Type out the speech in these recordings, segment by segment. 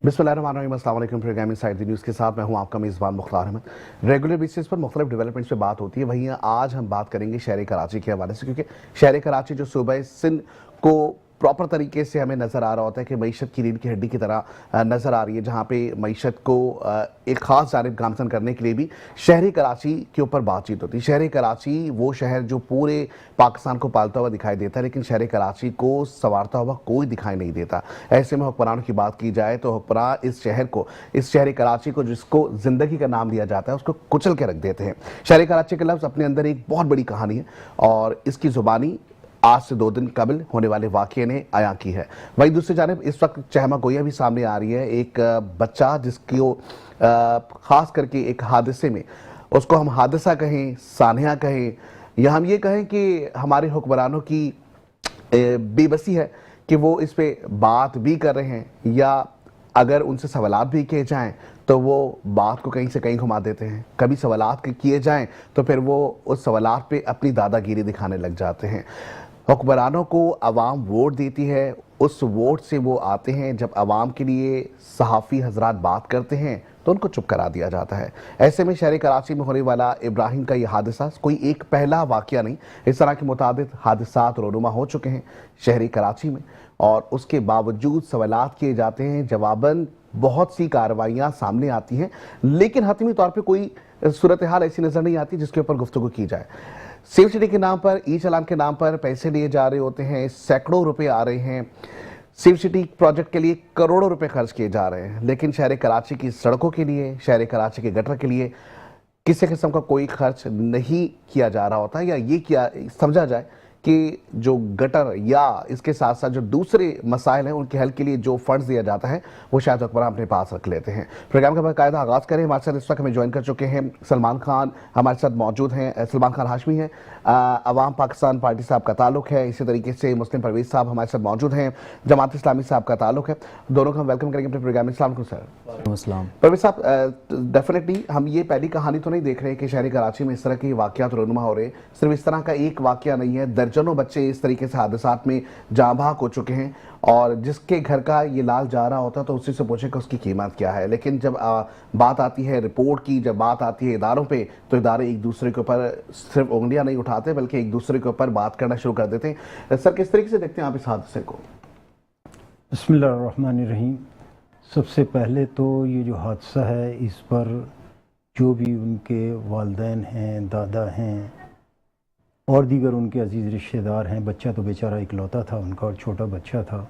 बिस्मिल्लाहिर्रहमानिर्रहीम, अस्सलाम वालेकुम। प्रोग्राम इनसाइड द न्यूज़ के साथ मैं हूं आपका मेज़बान मुख्तार अहमद। रेगुलर बेसिस पर मुख्तलिफ डेवलपमेंट्स पे बात होती है, वहीं आज हम बात करेंगे शहर कराची के हवाले से, क्योंकि शहर कराची जो सूबा सिंध को प्रॉपर तरीके से हमें नज़र आ रहा होता है कि मईशत की रीढ़ की हड्डी की तरह नज़र आ रही है, जहाँ पे मईशत को एक ख़ास जानिब गामजन करने के लिए भी शहरी कराची के ऊपर बातचीत होती है। शहरी कराची वो शहर जो पूरे पाकिस्तान को पालता हुआ दिखाई देता है, लेकिन शहरी कराची को संवारता हुआ कोई दिखाई नहीं देता। ऐसे में हुक्मरानों की बात की जाए तो हुक्मरान इस शहर को, इस शहरी कराची को, जिसको ज़िंदगी का नाम दिया जाता है, उसको कुचल के रख देते हैं। शहरी कराची के लफ्ज़ अपने अंदर एक बहुत बड़ी कहानी है और इसकी ज़ुबानी आज से 2 दिन कबल होने वाले वाक़ये ने आयां की है। वहीं दूसरी जानिब इस वक्त चहमा गोया भी सामने आ रही है। एक बच्चा जिसको ख़ास करके एक हादसे में, उसको हम हादसा कहें, सानहा कहें, या हम ये कहें कि हमारे हुक्मरानों की बेबसी है कि वो इस पे बात भी कर रहे हैं, या अगर उनसे सवालात भी किए जाएं तो वो बात को कहीं से कहीं घुमा देते हैं। कभी सवालात किए जाएं तो फिर वो उस सवालात पे अपनी दादागिरी दिखाने लग जाते हैं। हुक्मरानों को आवाम वोट देती है, उस वोट से वो आते हैं। जब आवाम के लिए सहाफ़ी हजरात बात करते हैं तो उनको चुप करा दिया जाता है। ऐसे में शहर कराची में होने वाला इब्राहिम का ये हादसा कोई एक पहला वाक़या नहीं, इस तरह के मुताबिक हादसात रोनुमा हो चुके हैं शहरी कराची में, और उसके बावजूद सवालात किए जाते हैं, जवाबन बहुत सी कार्रवाइयाँ सामने आती हैं, लेकिन हतमी तौर पर कोई सूरत हाल ऐसी नज़र नहीं आती जिसके ऊपर गुफ्तगू की जाए। सेफ सिटी के नाम पर, ई चालान के नाम पर पैसे लिए जा रहे होते हैं, सैकड़ों रुपए आ रहे हैं। सेफ सिटी प्रोजेक्ट के लिए करोड़ों रुपए खर्च किए जा रहे हैं, लेकिन शहर कराची की सड़कों के लिए, शहर कराची के गटर के लिए किसी किस्म का कोई खर्च नहीं किया जा रहा होता, या ये किया समझा जाए कि जो गटर या इसके साथ साथ जो दूसरे मसाइल हैं उनके हल के लिए जो फंड्स दिया जाता है वो शायद हुक्मरान अपने पास रख लेते हैं। प्रोग्राम का बाकायदा आगाज़ करें। हमारे साथ इस वक्त हमें ज्वाइन कर चुके हैं सलमान खान, हमारे साथ मौजूद हैं। सलमान खान हाशमी हैं, अवाम पाकिस्तान पार्टी से आपका ताल्लुक है। इसी तरीके से मुस्लिम परवेज साहब हमारे साथ मौजूद हैं, जमात इस्लामी से आपका ताल्लुक है। दोनों को हम वेलकम करेंगे अपने प्रोग्राम में। अस्सलाम वालेकुम सर। परवेज साहब, डेफिनेटली हम ये पहली कहानी तो नहीं देख रहे कि शहरी कराची में इस तरह के वाक़यात रोनुमा हो रहे। सिर्फ इस तरह का एक वाक़या नहीं है, दर्जनों बच्चे इस तरीके से हादसात में जाँ बहक हो चुके हैं, और जिसके घर का ये लाल जा रहा होता तो उसी से पूछे कि उसकी कीमत क्या है। लेकिन जब बात आती है रिपोर्ट की, जब बात आती है इदारों पे, तो इदारे एक दूसरे के ऊपर सिर्फ उंगलियां नहीं उठाते बल्कि एक दूसरे के ऊपर बात करना शुरू कर देते हैं। सर, किस तरीके से देखते हैं आप इस हादसे को? बिस्मिल्लाहिर्रहमानिर्रहीम। सबसे पहले तो ये जो हादसा है, इस पर जो भी उनके वालिदैन हैं, दादा हैं और दीगर उनके अजीज़ रिश्तेदार हैं, बच्चा तो बेचारा इकलौता था उनका और छोटा बच्चा था,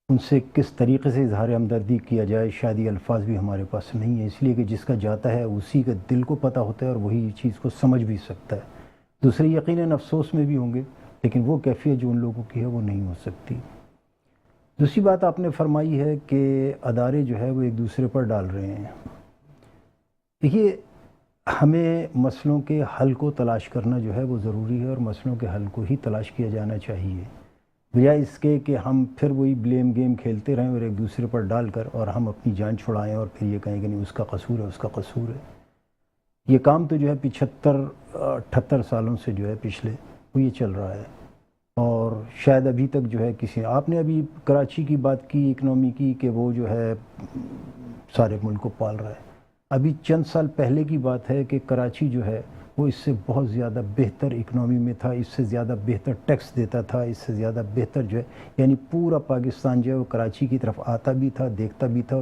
उनसे किस तरीके से इजहार हमदर्दी किया जाए, शायद ये अल्फाज भी हमारे पास नहीं है। इसलिए कि जिसका जाता है उसी के दिल को पता होता है और वही चीज़ को समझ भी सकता है। दूसरे यकीनन अफसोस में भी होंगे, लेकिन वो कैफियत जो उन लोगों की है वो नहीं हो सकती। दूसरी बात आपने फरमाई है कि अदारे जो है वो एक दूसरे पर डाल रहे हैं। देखिए, हमें मसलों के हल को तलाश करना जो है वो ज़रूरी है, और मसलों के हल को ही तलाश किया जाना चाहिए, बजाय इसके कि हम फिर वही ब्लेम गेम खेलते रहें और एक दूसरे पर डालकर और हम अपनी जान छुड़ाएं और फिर ये कहें कि नहीं उसका कसूर है, उसका कसूर है। ये काम तो जो है 75-78 सालों से जो है पिछले वो ये चल रहा है, और शायद अभी तक जो है किसी, आपने अभी कराची की बात की, इकनॉमी की, कि वो जो है सारे मुल्क को पाल रहा है। अभी चंद साल पहले की बात है कि कराची जो है वो इससे बहुत ज़्यादा बेहतर इकनॉमी में था, इससे ज़्यादा बेहतर टैक्स देता था, इससे ज़्यादा बेहतर जो है, यानी पूरा पाकिस्तान जो है वो कराची की तरफ आता भी था, देखता भी था।